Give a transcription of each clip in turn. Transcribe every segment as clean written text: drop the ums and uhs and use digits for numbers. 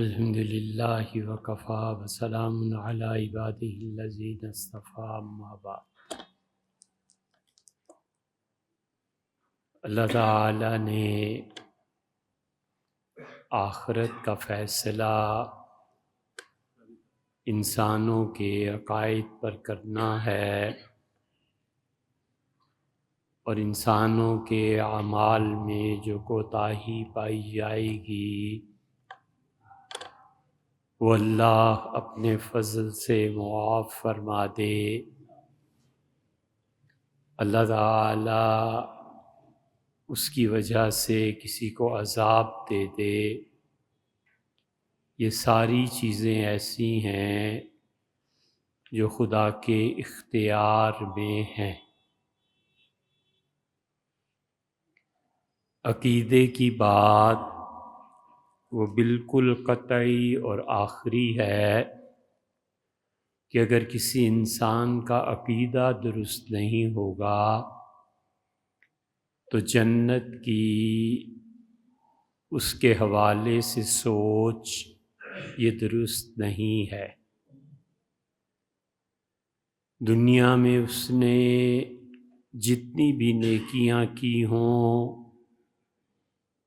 الحمد للہ وکفا وسلام علی عبادہ الذین اصطفیٰ اما بعد۔ اللہ تعالی نے آخرت کا فیصلہ انسانوں کے عقائد پر کرنا ہے اور انسانوں کے اعمال میں جو کوتاہی پائی جائے گی وہ اللہ اپنے فضل سے معاف فرما دے۔ اللہ تعالی اس کی وجہ سے کسی کو عذاب دے دے، یہ ساری چیزیں ایسی ہیں جو خدا کے اختیار میں ہیں۔ عقیدے کی بات وہ بالکل قطعی اور آخری ہے کہ اگر کسی انسان کا عقیدہ درست نہیں ہوگا تو جنت کی اس کے حوالے سے سوچ یہ درست نہیں ہے۔ دنیا میں اس نے جتنی بھی نیکیاں کی ہوں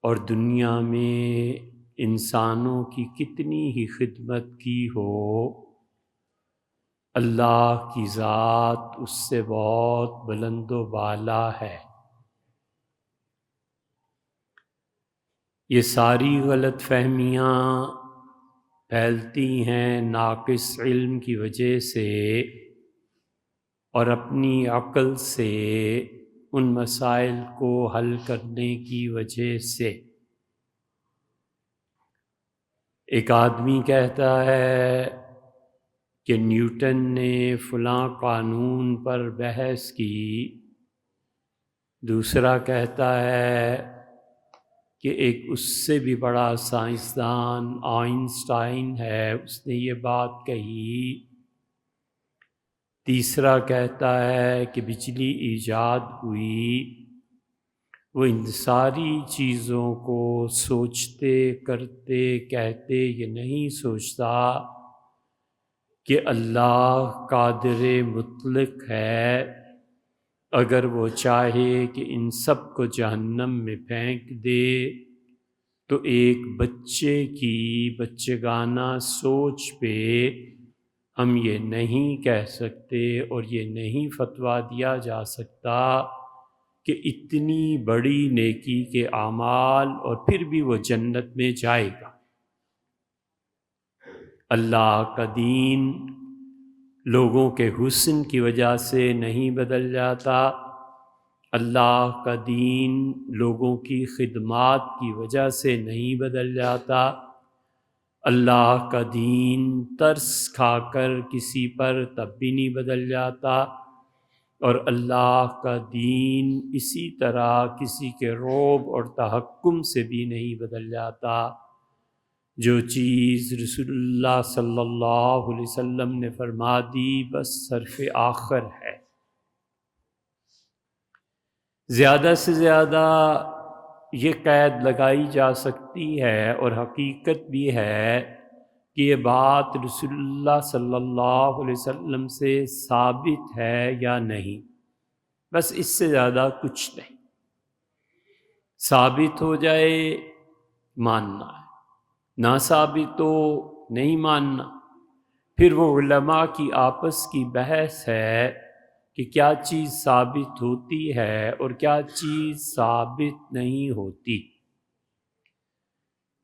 اور دنیا میں انسانوں کی کتنی ہی خدمت کی ہو، اللہ کی ذات اس سے بہت بلند و بالا ہے۔ یہ ساری غلط فہمیاں پھیلتی ہیں ناقص علم کی وجہ سے اور اپنی عقل سے ان مسائل کو حل کرنے کی وجہ سے۔ ایک آدمی کہتا ہے کہ نیوٹن نے فلاں قانون پر بحث کی، دوسرا کہتا ہے کہ ایک اس سے بھی بڑا سائنسدان آئنسٹائن ہے، اس نے یہ بات کہی، تیسرا کہتا ہے کہ بجلی ایجاد ہوئی۔ وہ ان ساری چیزوں کو سوچتے کرتے کہتے یہ نہیں سوچتا کہ اللہ قادر مطلق ہے، اگر وہ چاہے کہ ان سب کو جہنم میں پھینک دے تو ایک بچے کی بچگانہ سوچ پہ ہم یہ نہیں کہہ سکتے اور یہ نہیں فتویٰ دیا جا سکتا کہ اتنی بڑی نیکی کے اعمال اور پھر بھی وہ جنت میں جائے گا۔ اللہ کا دین لوگوں کے حسن کی وجہ سے نہیں بدل جاتا، اللہ کا دین لوگوں کی خدمات کی وجہ سے نہیں بدل جاتا، اللہ کا دین ترس کھا کر کسی پر تب بھی نہیں بدل جاتا، اور اللہ کا دین اسی طرح کسی کے رعب اور تحکم سے بھی نہیں بدل جاتا۔ جو چیز رسول اللہ صلی اللہ علیہ وسلم نے فرما دی بس صرف آخر ہے۔ زیادہ سے زیادہ یہ قید لگائی جا سکتی ہے اور حقیقت بھی ہے کہ یہ بات رسول اللہ صلی اللہ علیہ وسلم سے ثابت ہے یا نہیں، بس اس سے زیادہ کچھ نہیں۔ ثابت ہو جائے ماننا ہے، نہ ثابت ہو نہیں ماننا۔ پھر وہ علماء کی آپس کی بحث ہے کہ کیا چیز ثابت ہوتی ہے اور کیا چیز ثابت نہیں ہوتی۔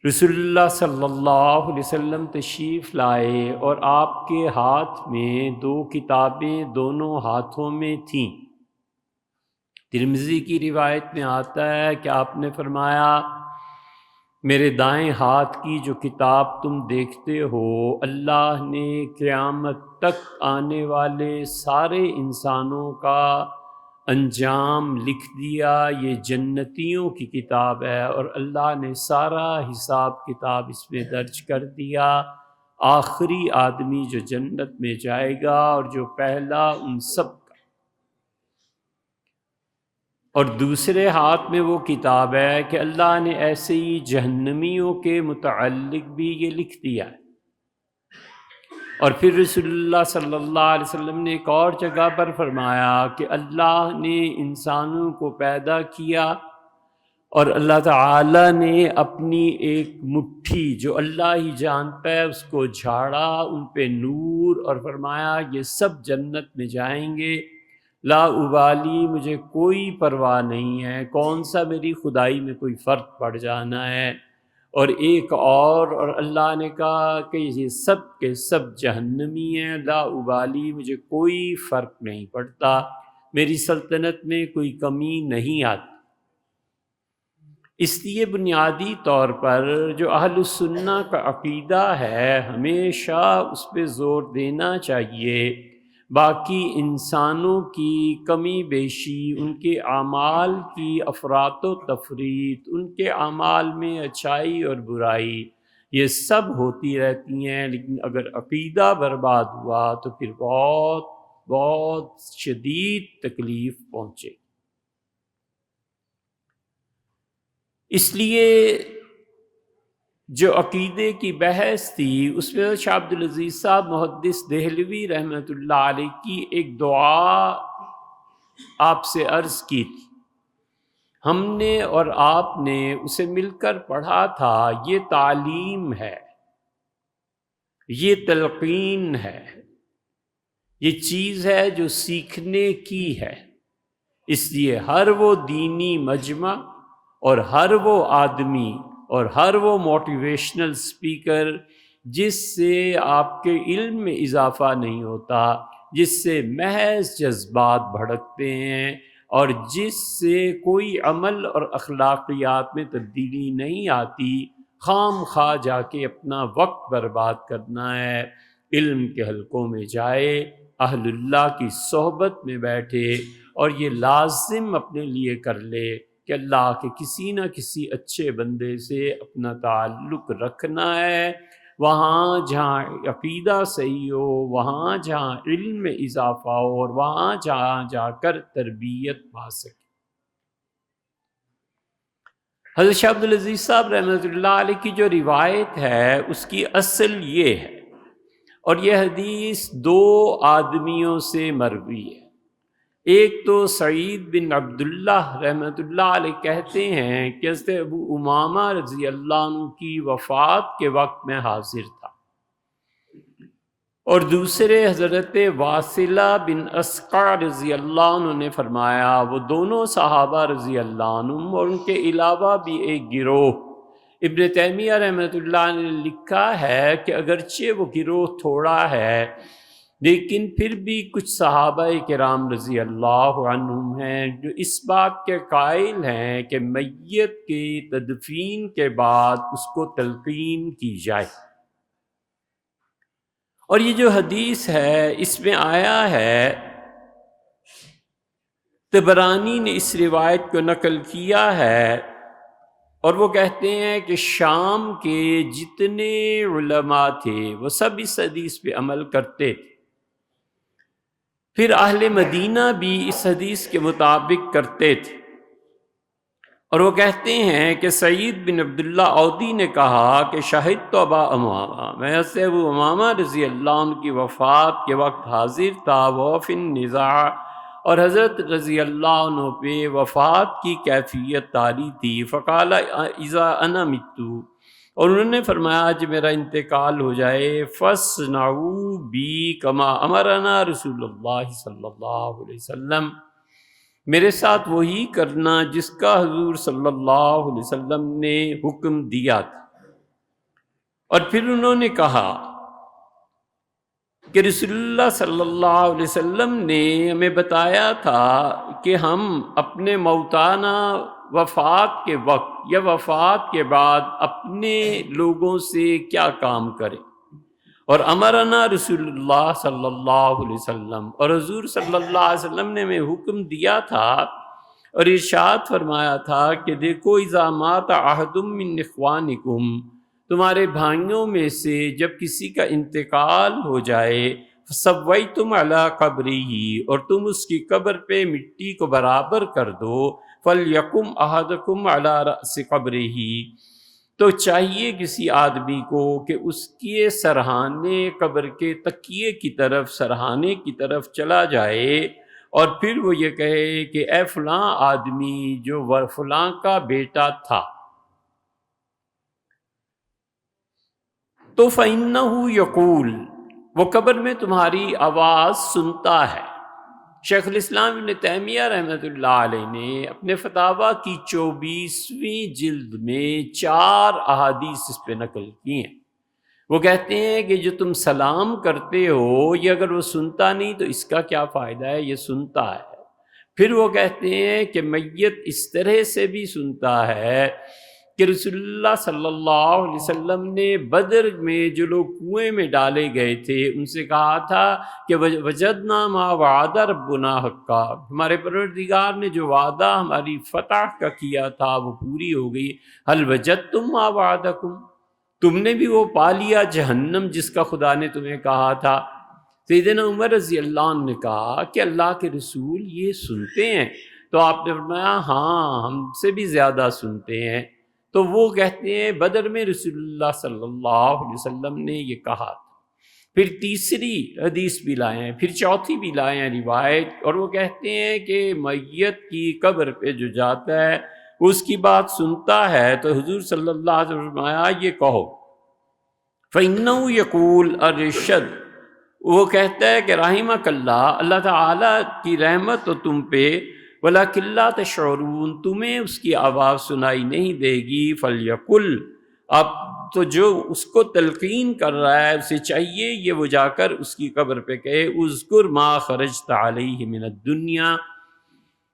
رسول اللہ صلی اللہ علیہ وسلم تشریف لائے اور آپ کے ہاتھ میں دو کتابیں دونوں ہاتھوں میں تھیں۔ ترمذی کی روایت میں آتا ہے کہ آپ نے فرمایا، میرے دائیں ہاتھ کی جو کتاب تم دیکھتے ہو، اللہ نے قیامت تک آنے والے سارے انسانوں کا انجام لکھ دیا، یہ جنتیوں کی کتاب ہے، اور اللہ نے سارا حساب کتاب اس میں درج کر دیا۔ آخری آدمی جو جنت میں جائے گا اور جو پہلا ان سب کا۔ اور دوسرے ہاتھ میں وہ کتاب ہے کہ اللہ نے ایسے ہی جہنمیوں کے متعلق بھی یہ لکھ دیا ہے۔ اور پھر رسول اللہ صلی اللہ علیہ وسلم نے ایک اور جگہ پر فرمایا کہ اللہ نے انسانوں کو پیدا کیا اور اللہ تعالی نے اپنی ایک مٹھی جو اللہ ہی جانتا ہے اس کو جھاڑا، ان پہ نور، اور فرمایا یہ سب جنت میں جائیں گے، لا ابالی، مجھے کوئی پرواہ نہیں ہے کون سا میری خدائی میں کوئی فرق پڑ جانا ہے۔ اور ایک اور اللہ نے کہا کہ یہ سب کے سب جہنمی ہیں، لا ابالی، مجھے کوئی فرق نہیں پڑتا، میری سلطنت میں کوئی کمی نہیں آتی۔ اس لیے بنیادی طور پر جو اہل السنہ کا عقیدہ ہے ہمیشہ اس پہ زور دینا چاہیے، باقی انسانوں کی کمی بیشی، ان کے اعمال کی افراط و تفریط، ان کے اعمال میں اچھائی اور برائی، یہ سب ہوتی رہتی ہیں، لیکن اگر عقیدہ برباد ہوا تو پھر بہت بہت شدید تکلیف پہنچے۔ اس لیے جو عقیدے کی بحث تھی اس میں شاہ عبدالعزیز صاحب محدث دہلوی رحمۃ اللہ علیہ کی ایک دعا آپ سے عرض کی تھی، ہم نے اور آپ نے اسے مل کر پڑھا تھا۔ یہ تعلیم ہے، یہ تلقین ہے، یہ چیز ہے جو سیکھنے کی ہے۔ اس لیے ہر وہ دینی مجمع اور ہر وہ آدمی اور ہر وہ موٹیویشنل سپیکر جس سے آپ کے علم میں اضافہ نہیں ہوتا، جس سے محض جذبات بھڑکتے ہیں اور جس سے کوئی عمل اور اخلاقیات میں تبدیلی نہیں آتی، خام خواہ جا کے اپنا وقت برباد کرنا ہے۔ علم کے حلقوں میں جائے، اہل اللہ کی صحبت میں بیٹھے، اور یہ لازم اپنے لیے کر لے کہ اللہ کے کسی نہ کسی اچھے بندے سے اپنا تعلق رکھنا ہے، وہاں جہاں عقیدہ صحیح ہو، وہاں جہاں علم میں اضافہ ہو، اور وہاں جہاں جا کر تربیت پا سکے۔ حضرت شاہ عبدالعزیز صاحب رحمۃ اللہ علیہ کی جو روایت ہے اس کی اصل یہ ہے، اور یہ حدیث دو آدمیوں سے مروی ہے۔ ایک تو سعید بن عبداللہ رحمۃ اللہ علیہ کہتے ہیں کہ حضرت ابو امامہ رضی اللہ عنہ کی وفات کے وقت میں حاضر تھا، اور دوسرے حضرت واصلہ بن اسقع رضی اللہ عنہ نے فرمایا، وہ دونوں صحابہ رضی اللہ عنہم اور ان کے علاوہ بھی ایک گروہ، ابن تیمیہ رحمۃ اللہ نے لکھا ہے کہ اگرچہ وہ گروہ تھوڑا ہے لیکن پھر بھی کچھ صحابہ کرام رضی اللہ عنہم ہیں جو اس بات کے قائل ہیں کہ میت کی تدفین کے بعد اس کو تلقین کی جائے۔ اور یہ جو حدیث ہے اس میں آیا ہے، طبرانی نے اس روایت کو نقل کیا ہے، اور وہ کہتے ہیں کہ شام کے جتنے علماء تھے وہ سب اس حدیث پہ عمل کرتے تھے، پھر اہل مدینہ بھی اس حدیث کے مطابق کرتے تھے۔ اور وہ کہتے ہیں کہ سعید بن عبداللہ عودی نے کہا کہ شاہد تو ابا امامہ، میں حضرت ابو امامہ رضی اللہ عنہ کی وفات کے وقت حاضر تھا، وہ فی النزاع، اور حضرت رضی اللہ عنہ پہ وفات کی کیفیت طاری تھی۔ فقال اذا انا متو، اور انہوں نے فرمایا جب میرا انتقال ہو جائے، فاصنعوا بی کما امرنا رسول اللہ صلی اللہ علیہ وسلم، میرے ساتھ وہی کرنا جس کا حضور صلی اللہ علیہ وسلم نے حکم دیا تھا۔ اور پھر انہوں نے کہا کہ رسول اللہ صلی اللہ علیہ وسلم نے ہمیں بتایا تھا کہ ہم اپنے موتانا وفات کے وقت یا وفات کے بعد اپنے لوگوں سے کیا کام کریں، اور امرنا رسول اللہ صلی اللہ علیہ وسلم، اور حضور صلی اللہ علیہ وسلم نے ہمیں حکم دیا تھا اور ارشاد فرمایا تھا کہ دیکھو اذا مات احد من اخوانکم، تمہارے بھائیوں میں سے جب کسی کا انتقال ہو جائے، فسویتم علی قبرہ، اور تم اس کی قبر پہ مٹی کو برابر کر دو، فلیقم احدکم علی رأس قبرہ، تو چاہیے کسی آدمی کو کہ اس کے سرہانے قبر کے تکیے کی طرف، سرہانے کی طرف چلا جائے، اور پھر وہ یہ کہے کہ اے فلاں آدمی جو فلاں کا بیٹا تھا، تو فَإِنَّهُ يَقُولُ، وہ قبر میں تمہاری آواز سنتا ہے۔ شیخ الاسلام ابن تیمیہ رحمۃ اللہ علیہ نے اپنے فتاویٰ کی 24ویں جلد میں 4 احادیث اس پہ نقل کی ہیں۔ وہ کہتے ہیں کہ جو تم سلام کرتے ہو، یہ اگر وہ سنتا نہیں تو اس کا کیا فائدہ ہے، یہ سنتا ہے۔ پھر وہ کہتے ہیں کہ میت اس طرح سے بھی سنتا ہے کہ رسول اللہ صلی اللہ علیہ وسلم نے بدر میں جو لوگ کنویں میں ڈالے گئے تھے ان سے کہا تھا کہ وجدنا ما وعد ربنا حقا، ہمارے پروردگار نے جو وعدہ ہماری فتح کا کیا تھا وہ پوری ہو گئی۔ هل وجدتم ما وعدکم، تم نے بھی وہ پا لیا جہنم جس کا خدا نے تمہیں کہا تھا؟ سیدنا عمر رضی اللہ عنہ نے کہا کہ اللہ کے رسول یہ سنتے ہیں؟ تو آپ نے فرمایا ہاں، ہم سے بھی زیادہ سنتے ہیں۔ تو وہ کہتے ہیں بدر میں رسول اللہ صلی اللہ علیہ وسلم نے یہ کہا تھا۔ پھر تیسری حدیث بھی لائے ہیں، پھر چوتھی بھی لائے ہیں روایت، اور وہ کہتے ہیں کہ میت کی قبر پہ جو جاتا ہے اس کی بات سنتا ہے، تو حضور صلی اللہ علیہ وسلم نے فرمایا یہ کہو فَإِنَّهُ يَقُولُ ارشد، وہ کہتا ہے کہ رحمک اللہ، اللہ تعالیٰ کی رحمت تو تم پہ، وَلَكِنْ لَا تَشْعُرُونَ، تمہیں اس کی آواز سنائی نہیں دے گی۔ فَلْيَقُلْ، اب تو جو اس کو تلقین کر رہا ہے اسے چاہیے یہ وہ جا کر اس کی قبر پہ کہے اذکر ما خرجت علیہ من الدنیا،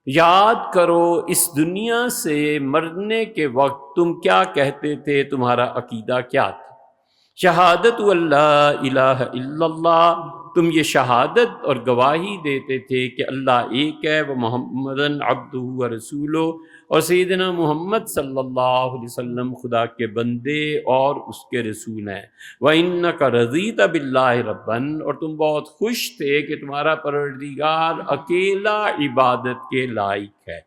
یاد کرو اس دنیا سے مرنے کے وقت تم کیا کہتے تھے، تمہارا عقیدہ کیا تھا۔ شہادت اللہ الہ الا اللہ، تم یہ شہادت اور گواہی دیتے تھے کہ اللہ ایک ہے، وہ محمدً عبدہ و رسولہ، اور سیدنا محمد صلی اللہ علیہ وسلم خدا کے بندے اور اس کے رسول ہیں۔ وَإِنَّكَ رَضِيتَ بِاللَّهِ رَبًّا، اور تم بہت خوش تھے کہ تمہارا پروردگار اکیلا عبادت کے لائق ہے۔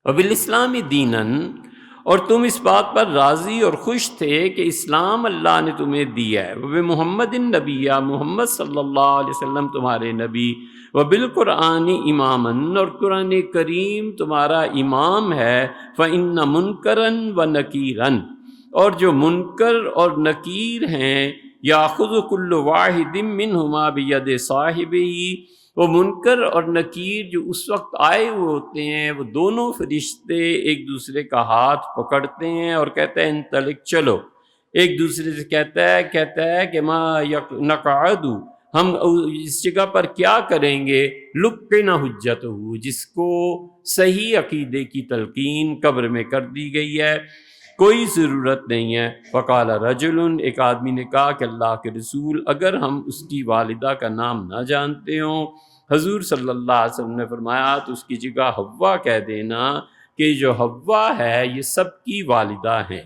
وَبِالْإِسْلَامِ دِينًا، اور تم اس بات پر راضی اور خوش تھے کہ اسلام اللہ نے تمہیں دیا ہے۔ وَبِمُحَمَّدٍ نَبِيًّا، محمد صلی اللہ علیہ وسلم تمہارے نبی، وَبِالْقُرْآنِ إِمَامًا، اور قرآن کریم تمہارا امام ہے۔ فَإِنَّ مُنْكَرًا وَنَكِيرًا، اور جو منکر اور نکیر ہیں، يَأْخُذُ كُلُّ وَاحِدٍ مِّنْهُمَا بِيَدِ صَاحِبِهِ، وہ منکر اور نکیر جو اس وقت آئے ہوئے ہوتے ہیں، وہ دونوں فرشتے ایک دوسرے کا ہاتھ پکڑتے ہیں اور کہتے ہیں انطلق، چلو۔ ایک دوسرے سے کہتا ہے کہ ما نقعد، ہم اس جگہ پر کیا کریں گے، لقن حجتہ، جس کو صحیح عقیدے کی تلقین قبر میں کر دی گئی ہے، کوئی ضرورت نہیں ہے۔ فقال رجل، ایک آدمی نے کہا کہ اللہ کے رسول اگر ہم اس کی والدہ کا نام نہ جانتے ہوں، حضور صلی اللہ علیہ وسلم نے فرمایا تو اس کی جگہ حوا کہہ دینا، کہ جو حوا ہے یہ سب کی والدہ ہیں۔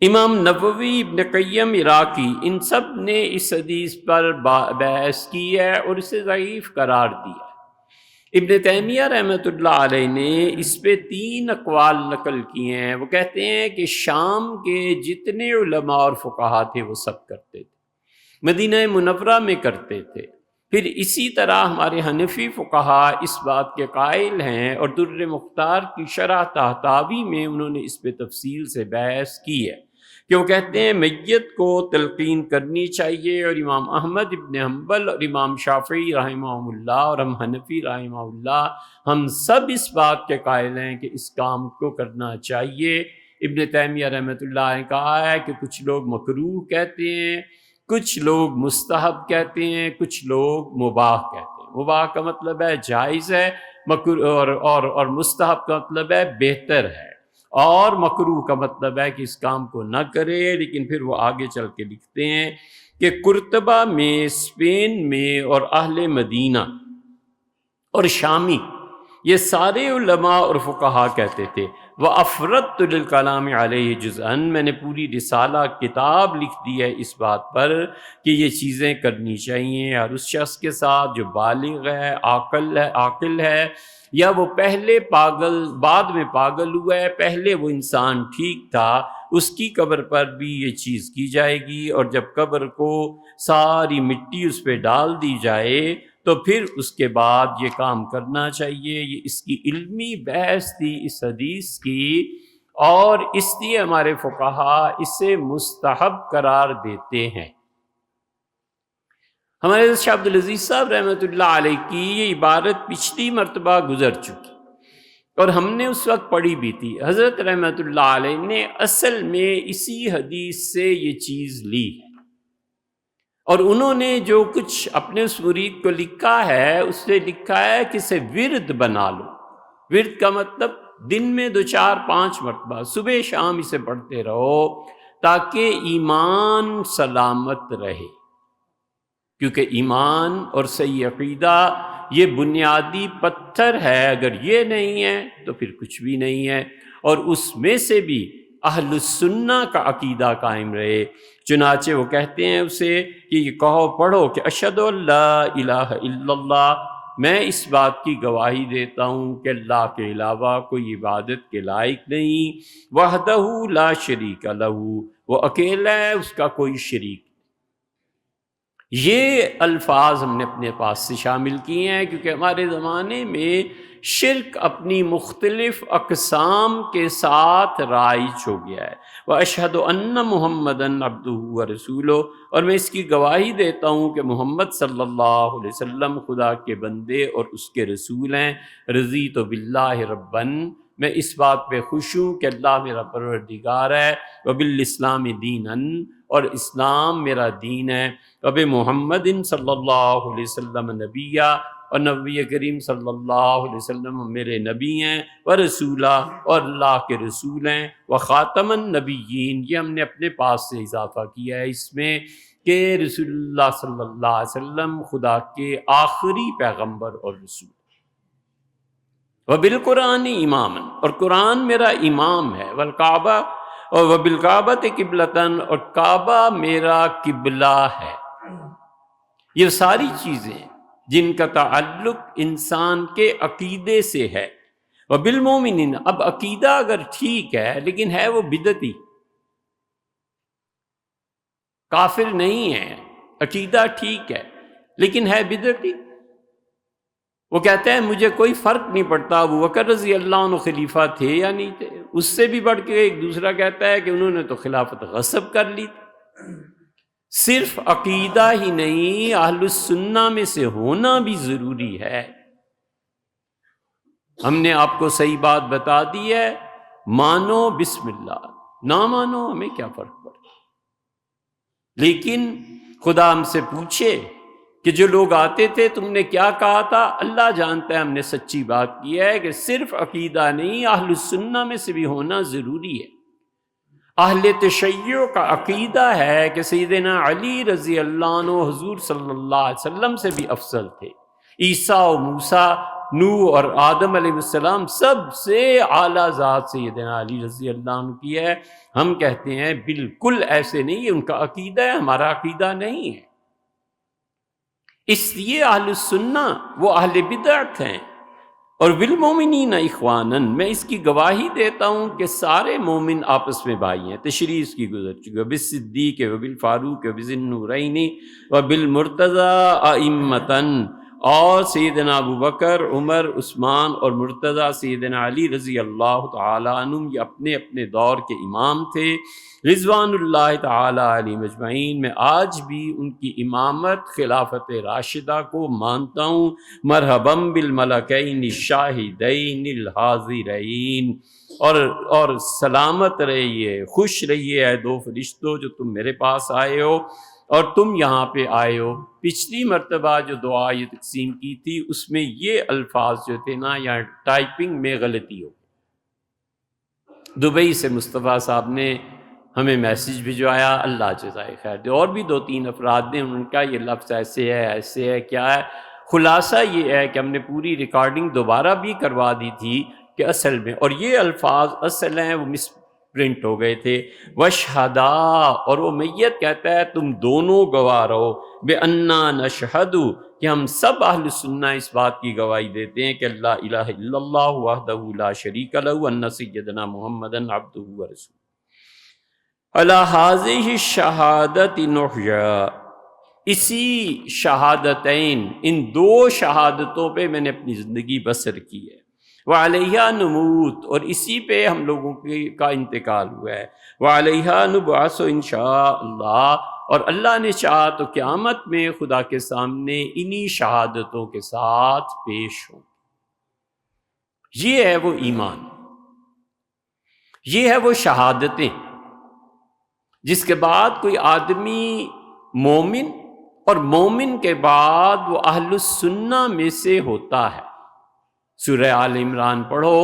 امام نووی، ابن قیم عراقی، ان سب نے اس حدیث پر بحث کی ہے اور اسے ضعیف قرار دیا۔ ابن تیمیہ رحمۃ اللہ علیہ نے اس پہ 3 اقوال نقل کیے ہیں۔ وہ کہتے ہیں کہ شام کے جتنے علماء اور فقہا تھے وہ سب کرتے تھے، مدینہ منورہ میں کرتے تھے۔ پھر اسی طرح ہمارے حنفی فقہا اس بات کے قائل ہیں، اور در مختار کی شرح طحطاوی میں انہوں نے اس پہ تفصیل سے بحث کی ہے، کہ وہ کہتے ہیں میت کو تلقین کرنی چاہیے، اور امام احمد ابن حنبل اور امام شافعی رحمہ اللہ اور ہم حنفی رحمہ اللہ، ہم سب اس بات کے قائل ہیں کہ اس کام کو کرنا چاہیے۔ ابن تیمیہ رحمۃ اللہ نے کہا ہے کہ کچھ لوگ مکروہ کہتے ہیں، کچھ لوگ مستحب کہتے ہیں، کچھ لوگ مباح کہتے ہیں۔ مباح کا مطلب ہے جائز ہے، اور مستحب کا مطلب ہے بہتر ہے، اور مکروہ کا مطلب ہے کہ اس کام کو نہ کرے۔ لیکن پھر وہ آگے چل کے لکھتے ہیں کہ قرطبہ میں، اسپین میں، اور اہل مدینہ اور شامی، یہ سارے علماء اور فقہا کہتے تھے۔ وَأَفْرَدْتُ لِلْكَلَامِ عَلَيْهِ جُزْءًا، میں نے پوری رسالہ کتاب لکھ دی ہے اس بات پر کہ یہ چیزیں کرنی چاہیے، اور اس شخص کے ساتھ جو بالغ ہے، عاقل ہے، یا وہ پہلے پاگل بعد میں پاگل ہوا ہے، پہلے وہ انسان ٹھیک تھا، اس کی قبر پر بھی یہ چیز کی جائے گی، اور جب قبر کو ساری مٹی اس پہ ڈال دی جائے تو پھر اس کے بعد یہ کام کرنا چاہیے۔ یہ اس کی علمی بحث تھی اس حدیث کی، اور اس لیے ہمارے فقہا اسے مستحب قرار دیتے ہیں۔ ہمارے حضرت شاہ عبدالعزیز صاحب رحمۃ اللہ علیہ کی یہ عبارت پچھلی مرتبہ گزر چکی، اور ہم نے اس وقت پڑھی بھی تھی۔ حضرت رحمۃ اللہ علیہ نے اصل میں اسی حدیث سے یہ چیز لی، اور انہوں نے جو کچھ اپنے اس مرید کو لکھا ہے، اس سے لکھا ہے کہ اسے ورد بنا لو۔ ورد کا مطلب دن میں 2-4-5 مرتبہ صبح شام اسے پڑھتے رہو، تاکہ ایمان سلامت رہے، کیونکہ ایمان اور صحیح عقیدہ یہ بنیادی پتھر ہے، اگر یہ نہیں ہے تو پھر کچھ بھی نہیں ہے، اور اس میں سے بھی اہل السنہ کا عقیدہ قائم رہے۔ چنانچہ وہ کہتے ہیں اسے کہ یہ کہو پڑھو کہ اشہد ان لا الہ الا اللہ، میں اس بات کی گواہی دیتا ہوں کہ اللہ کے علاوہ کوئی عبادت کے لائق نہیں، وحدہ لا شریک لہ، وہ اکیلا ہے، اس کا کوئی شریک۔ یہ الفاظ ہم نے اپنے پاس سے شامل کیے ہیں، کیونکہ ہمارے زمانے میں شرک اپنی مختلف اقسام کے ساتھ رائج ہو گیا ہے۔ وَأَشْهَدُ أَنَّ مُحَمَّدًا عَبْدُهُ وَرَسُولُهُ، اور میں اس کی گواہی دیتا ہوں کہ محمد صلی اللہ علیہ وسلم خدا کے بندے اور اس کے رسول ہیں۔ رضیت باللہ ربًا، میں اس بات پہ خوش ہوں کہ اللہ میرا پروردگار ہے، وبالاسلام دینا، اور اسلام میرا دین ہے، وبمحمد صلی اللہ علیہ وسلم نبیہ، اور نبی کریم صلی اللہ علیہ وسلم میرے نبی ہیں، ورسولہ، اور اللہ کے رسول ہیں، وخاتم النبیین، یہ ہم نے اپنے پاس سے اضافہ کیا ہے اس میں کہ رسول اللہ صلی اللہ علیہ وسلم خدا کے آخری پیغمبر اور رسول۔ وبالقرآن اماما، اور قرآن میرا امام ہے، والکعبہ، اور وبالکعبۃ قبلۃً، اور کعبہ میرا قبلہ ہے۔ یہ ساری چیزیں جن کا تعلق انسان کے عقیدے سے ہے۔ وبالمؤمنین، اب عقیدہ اگر ٹھیک ہے لیکن ہے وہ بدعتی، کافر نہیں ہے، عقیدہ ٹھیک ہے لیکن ہے بدعتی، وہ کہتا ہے مجھے کوئی فرق نہیں پڑتا ابو بکر رضی اللہ عنہ خلیفہ تھے یا نہیں تھے، اس سے بھی بڑھ کے ایک دوسرا کہتا ہے کہ انہوں نے تو خلافت غصب کر لی تھی۔ صرف عقیدہ ہی نہیں، اہل السنہ میں سے ہونا بھی ضروری ہے۔ ہم نے آپ کو صحیح بات بتا دی ہے، مانو بسم اللہ، نہ مانو ہمیں کیا فرق پڑتا، لیکن خدا ہم سے پوچھے کہ جو لوگ آتے تھے تم نے کیا کہا تھا، اللہ جانتا ہے ہم نے سچی بات کی ہے کہ صرف عقیدہ نہیں، اہل السنہ میں سے بھی ہونا ضروری ہے۔ اہل تشیع کا عقیدہ ہے کہ سیدنا علی رضی اللہ عنہ حضور صلی اللہ علیہ وسلم سے بھی افضل تھے، عیسیٰ و موسیٰ، نوح اور آدم علیہ السلام سب سے اعلیٰ ذات سیدنا علی رضی اللہ عنہ کی ہے۔ ہم کہتے ہیں بالکل ایسے نہیں، ان کا عقیدہ ہے، ہمارا عقیدہ نہیں ہے۔ اس لیے اہل السنہ وہ اہل بدعت ہیں۔ اور بالمومنین اخوانا، میں اس کی گواہی دیتا ہوں کہ سارے مومن آپس میں بھائی ہیں، تشریح اس کی گزر چکی ہے، بالصدیق وبالفاروق وبذی النورین وبالمرتضی ائمۃً، اور سیدنا ابو بکر، عمر، عثمان اور مرتضیٰ سیدنا علی رضی اللہ تعالی عنہ یہ اپنے اپنے دور کے امام تھے، رضوان اللہ تعالی علیہم اجمعین۔ میں آج بھی ان کی امامت خلافت راشدہ کو مانتا ہوں۔ مرحباً بالملکین الشاہدین الحاضرین، اور سلامت رہیے، خوش رہیے اے دو فرشتوں جو تم میرے پاس آئے ہو اور تم یہاں پہ آئے ہو۔ پچھلی مرتبہ جو دعا یہ تقسیم کی تھی اس میں یہ الفاظ جو تھے نا، یہاں ٹائپنگ میں غلطی ہو۔ دبئی سے مصطفیٰ صاحب نے ہمیں میسج بھجوایا، اللہ جزائے خیر دے، اور بھی 2-3 افراد نے ان کا یہ لفظ ایسے ہے کیا ہے، خلاصہ یہ ہے کہ ہم نے پوری ریکارڈنگ دوبارہ بھی کروا دی تھی کہ اصل میں، اور یہ الفاظ اصل ہیں وہ مس پرنٹ ہو گئے تھے، وشہدا، اور وہ میت کہتا ہے تم دونوں گواہ رہو، بے انا نشہد، کہ ہم سب اہل سنہ اس بات کی گواہی دیتے ہیں کہ اللہ الہ الا اللہ وحدہ لا شریک لہ ان سیدنا محمدا عبدہ ورسولہ علی ہذہ الشہادۃ نحیا، اسی شہادتین، ان دو شہادتوں پہ میں نے اپنی زندگی بسر کی ہے، وعلیہا نموت، اور اسی پہ ہم لوگوں کا انتقال ہوا ہے، وعلیہا نبعث انشاء اللہ، اور اللہ نے چاہا تو قیامت میں خدا کے سامنے انہی شہادتوں کے ساتھ پیش ہوں۔ یہ ہے وہ ایمان، یہ ہے وہ شہادتیں جس کے بعد کوئی آدمی مومن، اور مومن کے بعد وہ اہل السنہ میں سے ہوتا ہے۔ سورہ آل عمران پڑھو،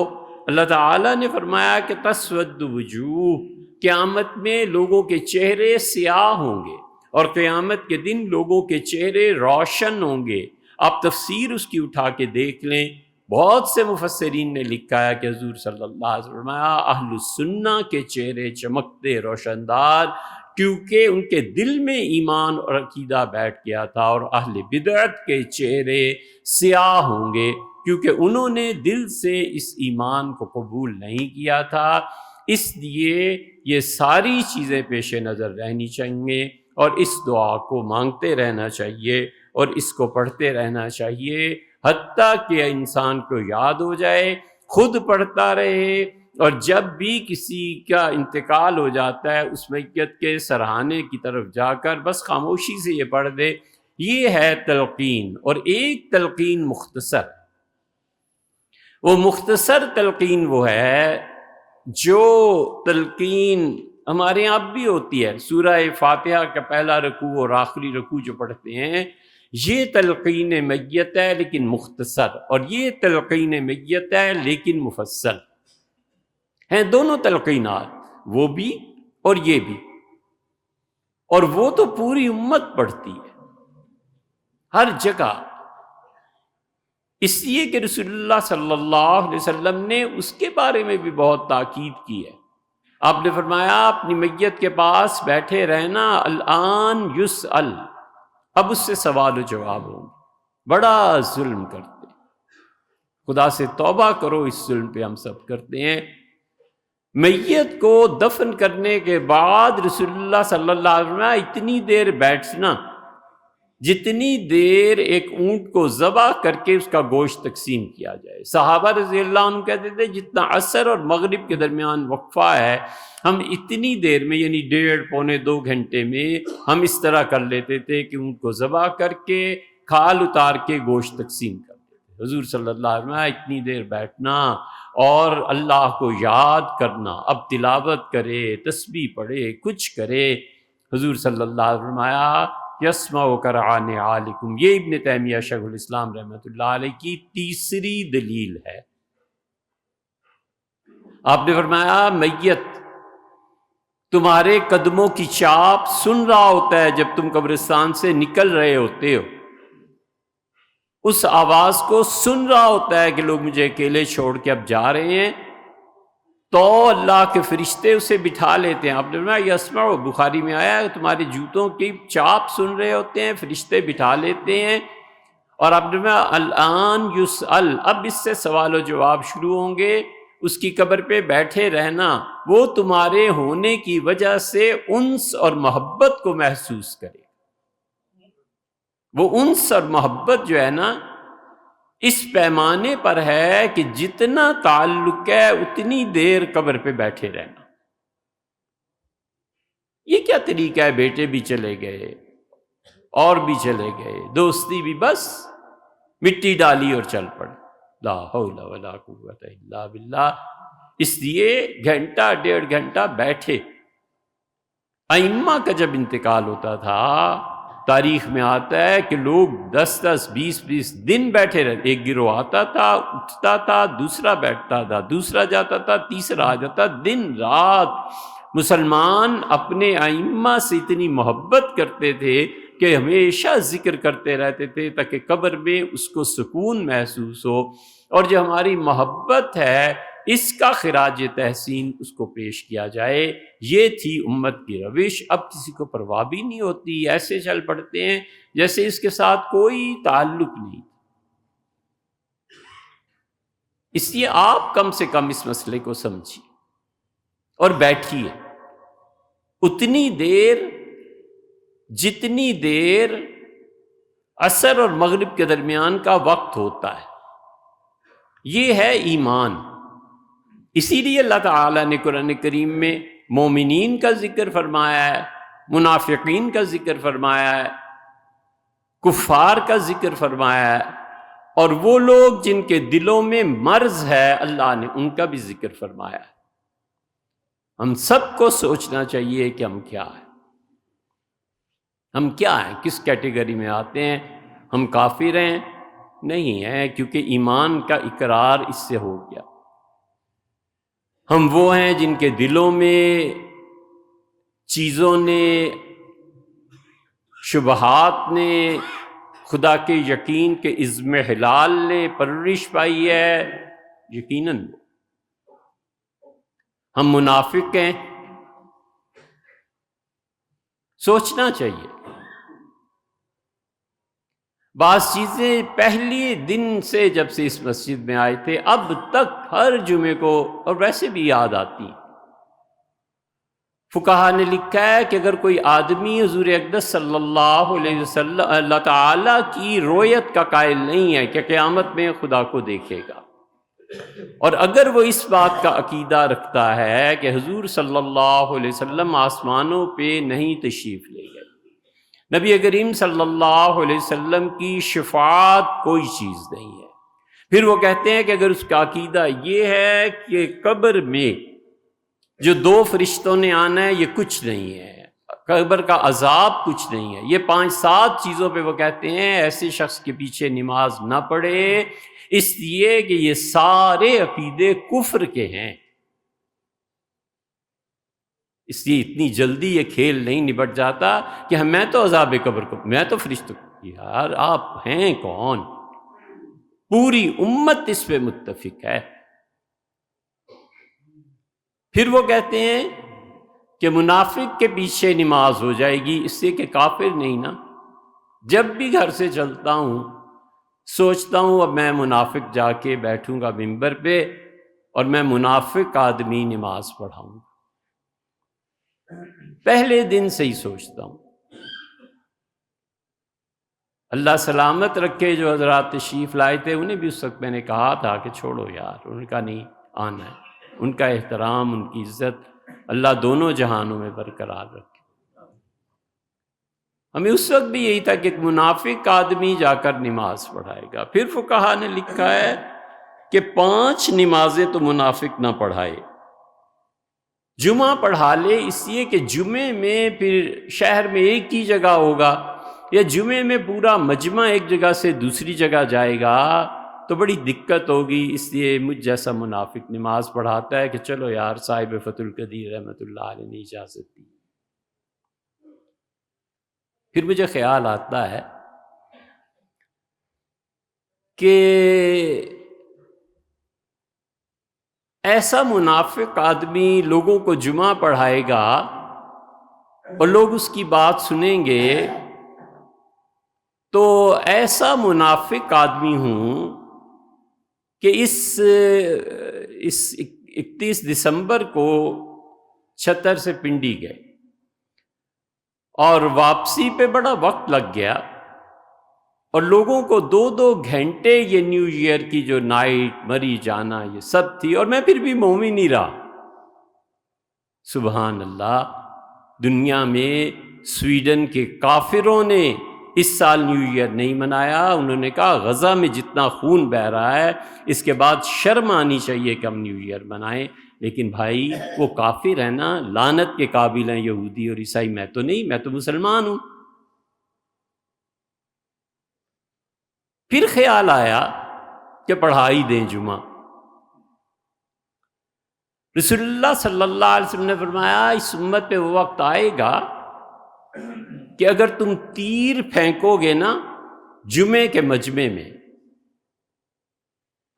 اللہ تعالیٰ نے فرمایا کہ تسود وجوہ، قیامت میں لوگوں کے چہرے سیاہ ہوں گے، اور قیامت کے دن لوگوں کے چہرے روشن ہوں گے۔ آپ تفسیر اس کی اٹھا کے دیکھ لیں، بہت سے مفسرین نے لکھا ہے کہ حضور صلی اللہ علیہ وسلم فرمایا اہل السنہ کے چہرے چمکتے روشندار، کیونکہ ان کے دل میں ایمان اور عقیدہ بیٹھ گیا تھا، اور اہل بدعت کے چہرے سیاہ ہوں گے کیونکہ انہوں نے دل سے اس ایمان کو قبول نہیں کیا تھا۔ اس لیے یہ ساری چیزیں پیش نظر رہنی چاہیے، اور اس دعا کو مانگتے رہنا چاہیے، اور اس کو پڑھتے رہنا چاہیے، حتیٰ کہ انسان کو یاد ہو جائے، خود پڑھتا رہے، اور جب بھی کسی کا انتقال ہو جاتا ہے اس میت کے سرہانے کی طرف جا کر بس خاموشی سے یہ پڑھ دے۔ یہ ہے تلقین، اور ایک تلقین مختصر، وہ مختصر تلقین وہ ہے جو تلقین ہمارے یہاں اب بھی ہوتی ہے، سورہ فاتحہ کا پہلا رکوع اور آخری رکوع جو پڑھتے ہیں، یہ تلقین میت ہے لیکن مختصر، اور یہ تلقین میت ہے لیکن مفصل ہیں، دونوں تلقینات، وہ بھی اور یہ بھی، اور وہ تو پوری امت پڑھتی ہے ہر جگہ، اس لیے کہ رسول اللہ صلی اللہ علیہ وسلم نے اس کے بارے میں بھی بہت تاکید کی ہے۔ آپ نے فرمایا اپنی میت کے پاس بیٹھے رہنا، الآن یسأل، اب اس سے سوال و جواب ہوں گے، بڑا ظلم کرتے، خدا سے توبہ کرو، اس ظلم پہ ہم سب کرتے ہیں۔ میت کو دفن کرنے کے بعد رسول اللہ صلی اللہ علیہ وسلم اتنی دیر بیٹھنا جتنی دیر ایک اونٹ کو ذبح کر کے اس کا گوشت تقسیم کیا جائے۔ صحابہ رضی اللہ عنہ کہتے تھے جتنا عصر اور مغرب کے درمیان وقفہ ہے، ہم اتنی دیر میں، یعنی 1.5 پونے 2 گھنٹے میں ہم اس طرح کر لیتے تھے کہ اونٹ کو ذبح کر کے کھال اتار کے گوشت تقسیم کر دیتے۔ حضور صلی اللہ علیہ وسلم اتنی دیر بیٹھنا اور اللہ کو یاد کرنا، اب تلاوت کرے، تسبیح پڑھے، کچھ کرے، حضور صلی اللہ علیہ وسلم یسمع کرعان عالکم، یہ ابن تیمیہ شیخ الاسلام رحمۃ اللہ علیہ کی تیسری دلیل ہے۔ آپ نے فرمایا میت تمہارے قدموں کی چاپ سن رہا ہوتا ہے جب تم قبرستان سے نکل رہے ہوتے ہو، اس آواز کو سن رہا ہوتا ہے کہ لوگ مجھے اکیلے چھوڑ کے اب جا رہے ہیں، تو اللہ کے فرشتے اسے بٹھا لیتے ہیں۔ آپ نے فرمایا یسمع، بخاری میں آیا ہے تمہارے جوتوں کی چاپ سن رہے ہوتے ہیں، فرشتے بٹھا لیتے ہیں، اور آپ نے فرمایا الآن یسأل، اب اس سے سوال و جواب شروع ہوں گے، اس کی قبر پہ بیٹھے رہنا، وہ تمہارے ہونے کی وجہ سے انس اور محبت کو محسوس کرے۔ وہ انس اور محبت جو ہے نا اس پیمانے پر ہے کہ جتنا تعلق ہے اتنی دیر قبر پہ بیٹھے رہنا۔ یہ کیا طریقہ ہے؟ بیٹے بھی چلے گئے اور بھی چلے گئے، دوستی بھی بس مٹی ڈالی اور چل پڑے، لا حول ولا قوت الا باللہ۔ اس لیے گھنٹہ 1.5 گھنٹہ بیٹھے۔ ائمہ کا جب انتقال ہوتا تھا تاریخ میں آتا ہے کہ لوگ 10 20 دن بیٹھے رہتے، ایک گروہ آتا تھا، اٹھتا تھا، دوسرا بیٹھتا تھا، دوسرا جاتا تھا، تیسرا آ جاتا، دن رات۔ مسلمان اپنے ائمہ سے اتنی محبت کرتے تھے کہ ہمیشہ ذکر کرتے رہتے تھے تاکہ قبر میں اس کو سکون محسوس ہو، اور جو ہماری محبت ہے اس کا خراج تحسین اس کو پیش کیا جائے۔ یہ تھی امت کی روش۔ اب کسی کو پرواہ بھی نہیں ہوتی، ایسے چل پڑتے ہیں جیسے اس کے ساتھ کوئی تعلق نہیں۔ اس لیے آپ کم سے کم اس مسئلے کو سمجھیے اور بیٹھیے اتنی دیر جتنی دیر عصر اور مغرب کے درمیان کا وقت ہوتا ہے۔ یہ ہے ایمان۔ اسی لیے اللہ تعالیٰ نے قرآن کریم میں مومنین کا ذکر فرمایا ہے، منافقین کا ذکر فرمایا ہے، کفار کا ذکر فرمایا ہے، اور وہ لوگ جن کے دلوں میں مرض ہے اللہ نے ان کا بھی ذکر فرمایا ہے۔ ہم سب کو سوچنا چاہیے کہ ہم کیا ہیں، ہم کیا ہیں، کس کیٹیگری میں آتے ہیں۔ ہم کافر ہیں؟ نہیں ہیں، کیونکہ ایمان کا اقرار اس سے ہو گیا۔ ہم وہ ہیں جن کے دلوں میں چیزوں نے، شبہات نے، خدا کے یقین کے عزم حلال نے پرورش پائی ہے، یقیناً ہم منافق ہیں۔ سوچنا چاہیے۔ بعض چیزیں پہلی دن سے جب سے اس مسجد میں آئے تھے اب تک ہر جمعے کو، اور ویسے بھی یاد آتی ہیں۔ فقہا نے لکھا ہے کہ اگر کوئی آدمی حضور اقدس صلی اللہ علیہ وسلم اللہ تعالیٰ کی رؤیت کا قائل نہیں ہے کہ قیامت میں خدا کو دیکھے گا، اور اگر وہ اس بات کا عقیدہ رکھتا ہے کہ حضور صلی اللہ علیہ وسلم آسمانوں پہ نہیں تشریف لے گئے، نبی کریم صلی اللہ علیہ وسلم کی شفاعت کوئی چیز نہیں ہے، پھر وہ کہتے ہیں کہ اگر اس کا عقیدہ یہ ہے کہ قبر میں جو دو فرشتوں نے آنا ہے یہ کچھ نہیں ہے، قبر کا عذاب کچھ نہیں ہے، یہ 5-7 چیزوں پہ وہ کہتے ہیں ایسے شخص کے پیچھے نماز نہ پڑھے، اس لیے کہ یہ سارے عقیدے کفر کے ہیں۔ اس لیے اتنی جلدی یہ کھیل نہیں نبٹ جاتا کہ میں تو عذاب قبر کو، میں تو فرشتوں کو، یار آپ ہیں کون؟ پوری امت اس پہ متفق ہے۔ پھر وہ کہتے ہیں کہ منافق کے پیچھے نماز ہو جائے گی، اس سے کہ کافر نہیں نا۔ جب بھی گھر سے چلتا ہوں سوچتا ہوں اب میں منافق جا کے بیٹھوں گا منبر پہ اور میں منافق آدمی نماز پڑھاؤں، پہلے دن سے ہی سوچتا ہوں۔ اللہ سلامت رکھے جو حضرات تشریف لائے تھے انہیں بھی اس وقت میں نے کہا تھا کہ چھوڑو یار، ان کا نہیں آنا ہے، ان کا احترام، ان کی عزت اللہ دونوں جہانوں میں برقرار رکھے۔ ہمیں اس وقت بھی یہی تھا کہ ایک منافق آدمی جا کر نماز پڑھائے گا۔ پھر فقہا نے لکھا ہے کہ 5 نمازیں تو منافق نہ پڑھائے، جمعہ پڑھا لے، اس لیے کہ جمعے میں پھر شہر میں ایک ہی جگہ ہوگا، یا جمعے میں پورا مجمع ایک جگہ سے دوسری جگہ جائے گا تو بڑی دقت ہوگی، اس لیے مجھ جیسا منافق نماز پڑھاتا ہے کہ چلو یار صاحب فتح القدیر رحمۃ اللہ علیہ نے اجازت دی۔ پھر مجھے خیال آتا ہے کہ ایسا منافق آدمی لوگوں کو جمعہ پڑھائے گا اور لوگ اس کی بات سنیں گے، تو ایسا منافق آدمی ہوں کہ اس 31 دسمبر کو چھتر سے پنڈی گئے اور واپسی پہ بڑا وقت لگ گیا، اور لوگوں کو 2-2 گھنٹے یہ نیو ایئر کی جو نائٹ مری جانا یہ سب تھی، اور میں پھر بھی مومن نہیں رہا۔ سبحان اللہ، دنیا میں سویڈن کے کافروں نے اس سال نیو ایئر نہیں منایا، انہوں نے کہا غزہ میں جتنا خون بہہ رہا ہے اس کے بعد شرم آنی چاہیے کہ ہم نیو ایئر منائیں، لیکن بھائی وہ کافر ہیں نا، لعنت کے قابل ہیں یہودی اور عیسائی، میں تو نہیں، میں تو مسلمان ہوں۔ پھر خیال آیا کہ پڑھائی دیں جمعہ۔ رسول اللہ صلی اللہ علیہ وسلم نے فرمایا اس امت پہ وہ وقت آئے گا کہ اگر تم تیر پھینکو گے نا جمعے کے مجمع میں،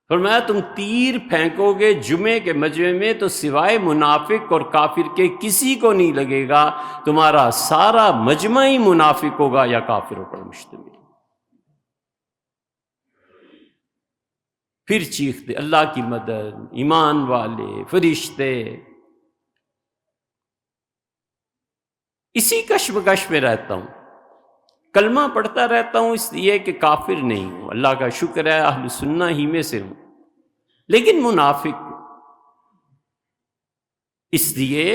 فرمایا تم تیر پھینکو گے جمعے کے مجمع میں تو سوائے منافق اور کافر کے کسی کو نہیں لگے گا، تمہارا سارا مجمع ہی منافق ہوگا یا کافروں پر مشتمل۔ پھر چیختے اللہ کی مدد، ایمان والے، فرشتے۔ اسی کشمکش میں رہتا ہوں، کلمہ پڑھتا رہتا ہوں اس لیے کہ کافر نہیں ہوں، اللہ کا شکر ہے اہل سنہ ہی میں سے ہوں، لیکن منافق ہوں، اس لیے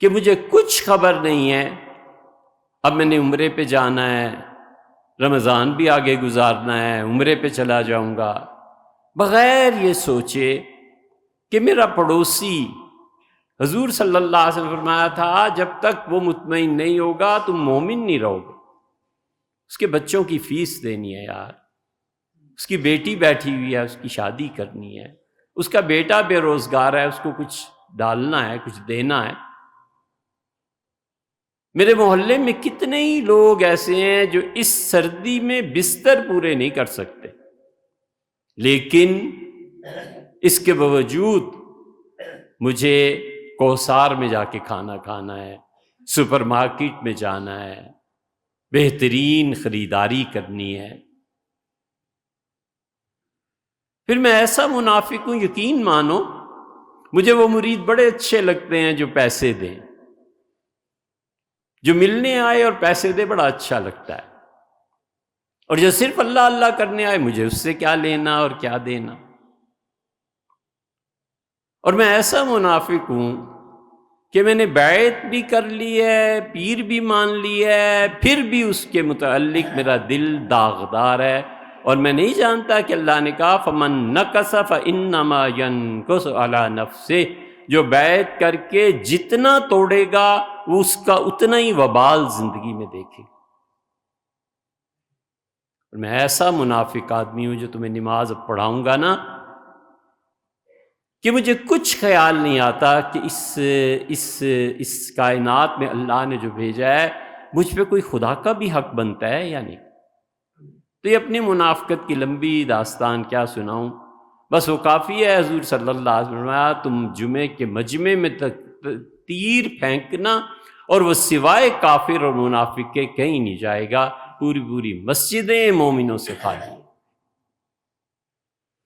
کہ مجھے کچھ خبر نہیں ہے اب میں نے عمرے پہ جانا ہے، رمضان بھی آگے گزارنا ہے، عمرے پہ چلا جاؤں گا، بغیر یہ سوچے کہ میرا پڑوسی، حضور صلی اللہ علیہ وسلم فرمایا تھا جب تک وہ مطمئن نہیں ہوگا تم مومن نہیں رہو گے۔ اس کے بچوں کی فیس دینی ہے یار، اس کی بیٹی بیٹھی ہوئی ہے، اس کی شادی کرنی ہے، اس کا بیٹا بے روزگار ہے، اس کو کچھ ڈالنا ہے، کچھ دینا ہے۔ میرے محلے میں کتنے ہی لوگ ایسے ہیں جو اس سردی میں بستر پورے نہیں کر سکتے، لیکن اس کے باوجود مجھے کوثار میں جا کے کھانا کھانا ہے، سپر مارکیٹ میں جانا ہے، بہترین خریداری کرنی ہے۔ پھر میں ایسا منافق ہوں، یقین مانو مجھے وہ مرید بڑے اچھے لگتے ہیں جو پیسے دیں، جو ملنے آئے اور پیسے دے بڑا اچھا لگتا ہے، اور جو صرف اللہ اللہ کرنے آئے مجھے اس سے کیا لینا اور کیا دینا۔ اور میں ایسا منافق ہوں کہ میں نے بیعت بھی کر لی ہے، پیر بھی مان لی ہے، پھر بھی اس کے متعلق میرا دل داغدار ہے، اور میں نہیں جانتا کہ اللہ نے کہا فَمَن نَكَسَ فَإِنَّمَا يَنكُسُ عَلَى نَفْسِهِ، جو بیعت کر کے جتنا توڑے گا وہ اس کا اتنا ہی وبال زندگی میں دیکھے۔ اور میں ایسا منافق آدمی ہوں جو تمہیں نماز اب پڑھاؤں گا نا کہ مجھے کچھ خیال نہیں آتا کہ اس کائنات میں اللہ نے جو بھیجا ہے مجھ پہ کوئی خدا کا بھی حق بنتا ہے یا نہیں۔ تو یہ اپنی منافقت کی لمبی داستان کیا سناؤں، بس وہ کافی ہے۔ حضور صلی اللہ علیہ وسلم نے تم جمعے کے مجمع میں تیر پھینکنا اور وہ سوائے کافر اور منافق کے کہیں نہیں جائے گا، پوری مسجدیں مومنوں سے خالی۔